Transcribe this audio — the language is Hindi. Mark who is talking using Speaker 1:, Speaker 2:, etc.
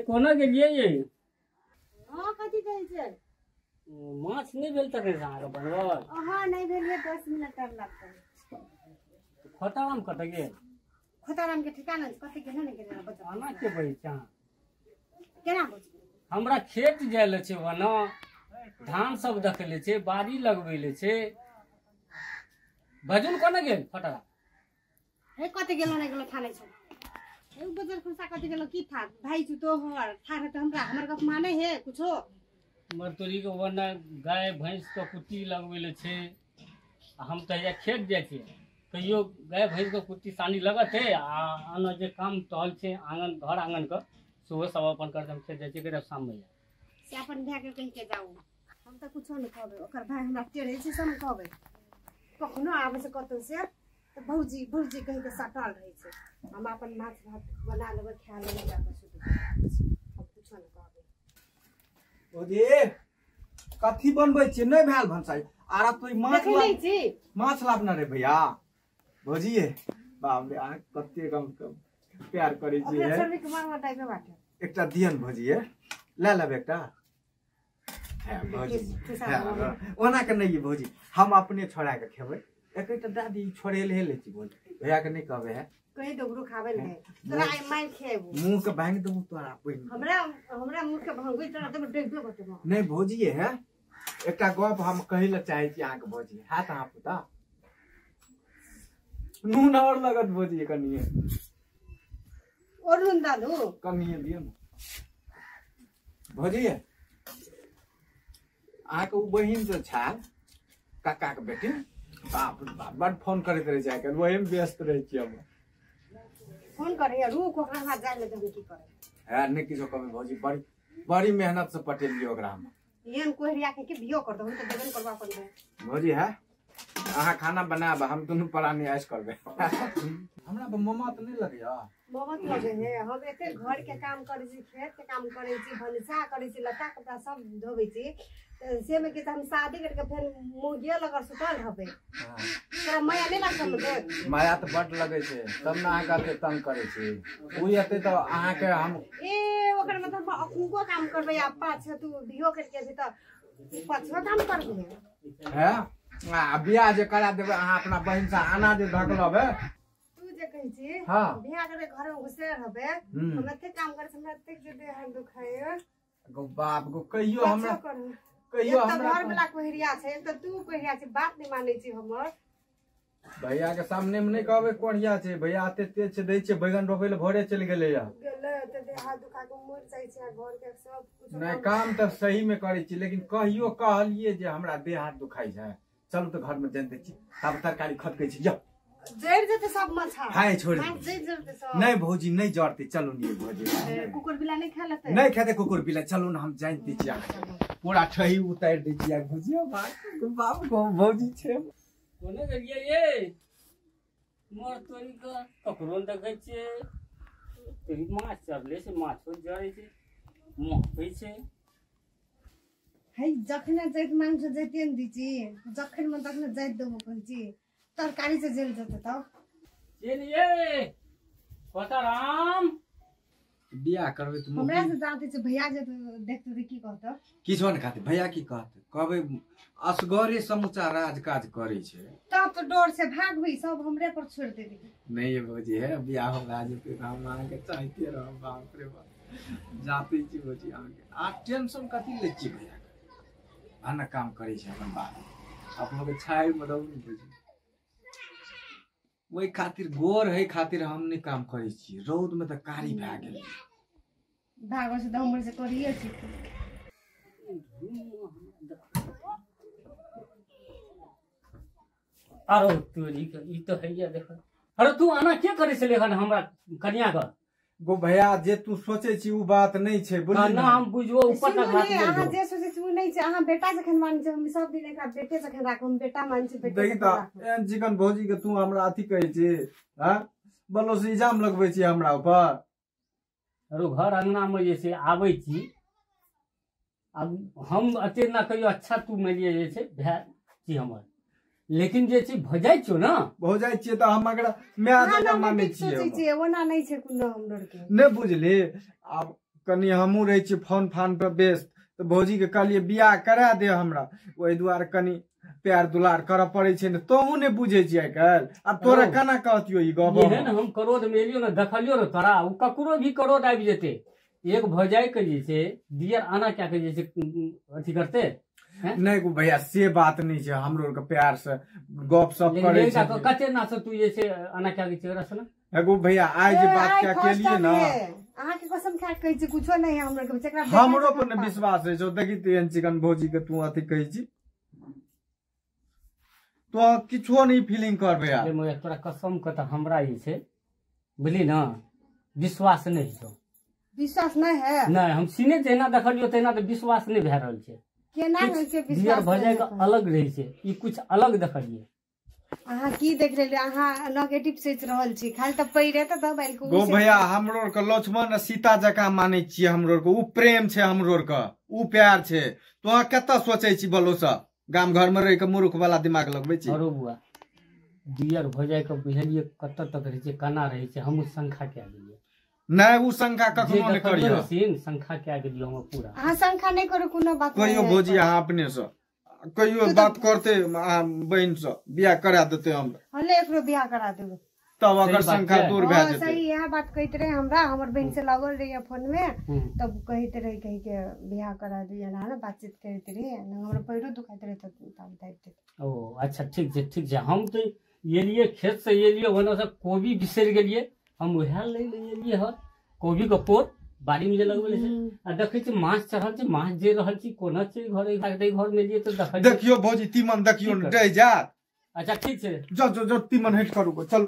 Speaker 1: कोना गेलिए ये
Speaker 2: हां कथि कहै छै
Speaker 1: माछ नहीं भेल तक अहाँ के बनबल
Speaker 2: हां नहीं भेलिए 10 मिनट और लगतै
Speaker 1: खोताराम कत गेल
Speaker 2: खोताराम के ठिकाना कथि के नहीं गेल बता
Speaker 1: आना के बई चा
Speaker 2: केना बोल
Speaker 1: हमरा खेत जायले छै वना धान सब देखले छै बाड़ी लगबैले छै भजन कोना गेल खोताराम
Speaker 2: हे कथि गेलो नहीं गेलो थाने छै ए बजर खुसा कथि गेलो की था भाई तू तो हर था त हमरा हमर गप माने हे कुछो
Speaker 1: मरतोरी के वना गाय भैंस के कुट्टी लगबैले छै हम त या खेत जाय छी कहियो गाय भैंस के कुट्टी सानी लगत है आना जे काम टहल छै आंगन घर आंगन के सुबह सब अपन कर हम खेत जाय छी के शाम में
Speaker 2: से अपन भै के कहि के जाऊ हम त कुछो नहीं कहबे ओकर भाई हमरा टेढ़े छै सब कहबे कखनो आबै से कतौ से त भौजी भौजी कहि के सटल रहै छै हम अपन माछ भात बना लेबै खा लेबै जाके सुत हम कुछो नहीं कहबे
Speaker 3: ओदे कथि बनबै छी नहीं भेल भनसाई आरा तो माछ लाबना रे भैया भौजी बाप रे आ कते कम प्यार करे छी है
Speaker 2: छरवी के मारवा टाइप में बाटे
Speaker 3: एकटा दियन भौजी ले लेब एकटा भौजी ओना के नहीं भौजी हम अपने छोड़ा के खेबै एकटा दादी छोड़ेले ले छी भौजी भैया के नहीं कहबे है
Speaker 2: कहि दोगरो खाबे ले तोरा आई मार खेबू
Speaker 3: मुंह के भांग दबू तोरा पहिन
Speaker 2: हमरा मुंह के भांगै तोरा त देखबे करते
Speaker 3: नहीं भौजी है एकटा गप हम कहि ल चाहे छी अहाँ के भौजी हाथ अहाँ पुता नून और लगत भौजी कनिए
Speaker 2: और नून डालू
Speaker 3: कनिए दियो भौजी अहाँ के उ बहिन से छा काका के बेटी बाप रे बाप बड़ फोन करैत रहे छै वही में व्यस्त रहे छी हम
Speaker 2: फोन करे रुक ओकरा हाथ जाय ले देबे की करे
Speaker 3: है नहीं किछो कहबे भौजी बड़ी मेहनत से पटेलिए ओकरा हम
Speaker 2: एहन कोहरिया के बियो कर दहु त देबन करबा अपन
Speaker 3: भौजी है अहाँ खाना बनाब हम दुनू प्राणी ऐश करबे हमरा मम्मा त नहीं लगैया
Speaker 2: बहुत लगे है हम एते घर के काम करे छी खेत के काम करे छी भनसा करे छी लता कपड़ा सब धोबे छी से में के हम शादी करके फिर मुगिया लगा सुतल रहबे तोरा माया नहीं लागत हमके
Speaker 3: माया त बड लगे छै तब ना अहाँ के तंग करे छी उ एते त अहाँ के हम
Speaker 2: ए ओकर मतलब अकुको काम करबे अपा छ तू बियो करके भी त पछवा काम करबे
Speaker 3: है आ बियाह जे करा देबे अहाँ अपना बहिन से आना जे ढकलबे
Speaker 2: तू जे कहै छी
Speaker 3: हां
Speaker 2: बियाह करे घर में घुसे रहबे हम एते काम करे हमरा एते जे देह हाथ दुखाए
Speaker 3: गो बाप गो कहियो हमरा
Speaker 2: कहियो हमरा घर वाला कोहरिया छै त तू कोहरिया छै बात नहीं मानै छी हमर
Speaker 3: भैया के सामने में नहीं कहबे कोहरिया छै भैया एते तेज छै दै छै बैगन रोपे ले भोरे चल गेले या
Speaker 2: गेले त देह हाथ दुखा के मर जाय छै घर के सब कुछ
Speaker 3: नहीं काम त सही में करे छी लेकिन कहियो कहलिए जे हमरा देह हाथ दुखाई छै चलू तो घर में जन दे छी तब तरकारी खटकै छी जा
Speaker 2: जड़ जते सब मछा
Speaker 3: हाय छोड़
Speaker 2: जड़ जते सब
Speaker 3: नहीं भौजी नहीं जड़ते चलो नहीं भौजी
Speaker 2: कुकुर बिला नहीं खा लेते
Speaker 3: नहीं खेते कुकुर बिला चलो ना हम जान दी छी पूरा ठही उतार दी छी भौजी बाप को भौजी छे
Speaker 1: कोने गेलिए ये मोर तोरी का ककरो देखै छै तोरी माछ चरले से माछो जड़ै छै मोहै छै
Speaker 2: है जखने जैत मांग से जैते न दीची जखन मन तखने जैत देबो कहै छी तरकारी से जेल जते त
Speaker 1: चलिए खोताराम
Speaker 3: बियाह करबे त
Speaker 2: हमरा से जाते छै भैया जे देखते त की कहत
Speaker 3: किछो न खाते भैया की कहते कहबे असगरे समूचा राज काज करे छै
Speaker 2: तब तो डर से भागबे सब हमरे पर छोड़ देबे
Speaker 3: नहीं ये भौजी है बियाह होगा जे पे हम आके चाहते रह बाप रे बाप जाते छी भौजी आके आ टेंशन कथि ले छी भैया आना काम करे छै अपन बात आप लोग छाई में रहू न भौजी वही खातिर गोर है खातिर हम नहीं काम करे छी रौद में त कारी भए गेल
Speaker 2: भागो से हमर से करिए छी
Speaker 1: अरे तोरी के ई तो है या देख अरे तू आना के करे छले हन हमरा कन्या का
Speaker 3: गो भैया जे तू सोचे छी उ बात नहीं छै बुझली
Speaker 1: ना हम बुझबो ऊपर तक बात नहीं
Speaker 2: अहाँ जे सोचे छी उ नहीं छै अहाँ बेटा जखन मान छै हम सब दिन एकरा बेटे जखन राखब हम बेटा मान छी बेटा
Speaker 3: देखी त एन चिकन भौजी के तू हमरा अथी कहै छी हां बोलो से इल्जाम लगबै छी हमरा ऊपर
Speaker 1: अरे घर अंगना में जे से आबै छी अब हम अते ना कहियो अच्छा तू मेलिए जे छै भै छी हमर लेकिन जे छी भजाइ छो ना
Speaker 3: भजाइ छियै त हम एकरा मैं जगह मानै छियै
Speaker 2: सोचै छी ओना नहीं छै कोनो हम लड़के
Speaker 3: नहीं बुझली अब कनी हमहूँ रहै छियै फोन फान पर व्यस्त, तो भौजी के कहलिए बियाह करा दे हमरा, ओहि दुआरे कनी प्यार दुलार करऽ पड़े छै ने, तोहू ने बुझे छी आइ काल्हि। अब तोरा केना कहतियो ई गप?
Speaker 1: एहन हम क्रोध में एलियो ना, देखलियो ना तोरा, उ ककरो भी क्रोध आबि जेते। एक भौजाई के जे छै दियर आना क्या के जे छै अथी करते
Speaker 3: नहीं को भैया से बात नहीं है, हमरो के प्यार से गप सब करे छै।
Speaker 1: कते ना से तू जे छै आना क्या के छै रसना
Speaker 3: एगो भैया आइ जे बात क्या के लिए ना,
Speaker 2: अहाँ के कसम खा के कहै छी कुछो नहीं है हमरो के, जेकरा
Speaker 3: हमरो पर ने विश्वास है जो देखी तेन चिकन भौजी के तू अथी कहै छी, तो किछो नहीं फीलिंग कर भैया।
Speaker 1: तोरा कसम के त हमरा ई छै बुझली ना, विश्वास नहीं छौ।
Speaker 2: विश्वास नहीं है? नहीं,
Speaker 1: हम सीने जेना देखलियो तेना त विश्वास नहीं भए रहल छै।
Speaker 2: केना होय छै विश्वास?
Speaker 1: दियर भजाय के अलग रहै छै, ई कुछ अलग देखलिए।
Speaker 2: अहाँ की देख लेले, अहाँ नेगेटिव सोच रहल छी, खाली त पैरे त दबाइल को।
Speaker 3: गो भैया हमरो के लक्ष्मण सीता जका माने छी, हमरो के उ प्रेम छै, हमरो के उ प्यार छै। तो अहाँ कत्ता सोचै छी बोलो सा, गाम घर में रह के मूर्ख वाला दिमाग लगबै छी?
Speaker 1: अरो बुआ दियर भजाय के बुझलिए कत्ता तक रहै छै, कना रहै छै, हम संख्या के गेलिए।
Speaker 3: नहीं उ संख्या कखनो नहीं करियो,
Speaker 1: सीन संख्या के गेलियो हम पूरा।
Speaker 2: अहाँ संख्या नहीं करो, कोनो बात
Speaker 3: कहियो भौजी अहाँ अपने से कहियो बात करते बहन से बियाह करा देते हम,
Speaker 2: हले एकरो बियाह करा देबे,
Speaker 3: तब अगर संख्या दूर भए जेते।
Speaker 2: सही यह बात कहते रहे हमरा, हमर बहन से लगल रही फोन में, तब कहते रहे कही के बियाह करा दिया ना, बातचीत करते रहे ना, हमरा पैरो दुखाते रहे तब बताइते।
Speaker 1: ओ अच्छा ठीक छै ठीक छै। हम तो एलिए खेत से एलिए ओना से कोबी बिसर गेलिए, हम उहे ले एलिए ह कोबी के पोत बाड़ी में जे लगबे छै, आ देखै छी माछ चढ़ल छै, माछ जे रहल छी कोना छै घर में लिए, तो
Speaker 3: देखियो भौजी तीमन देखियो डै जात।
Speaker 1: अच्छा ठीक छै,
Speaker 3: जो तीमन हट करू चल।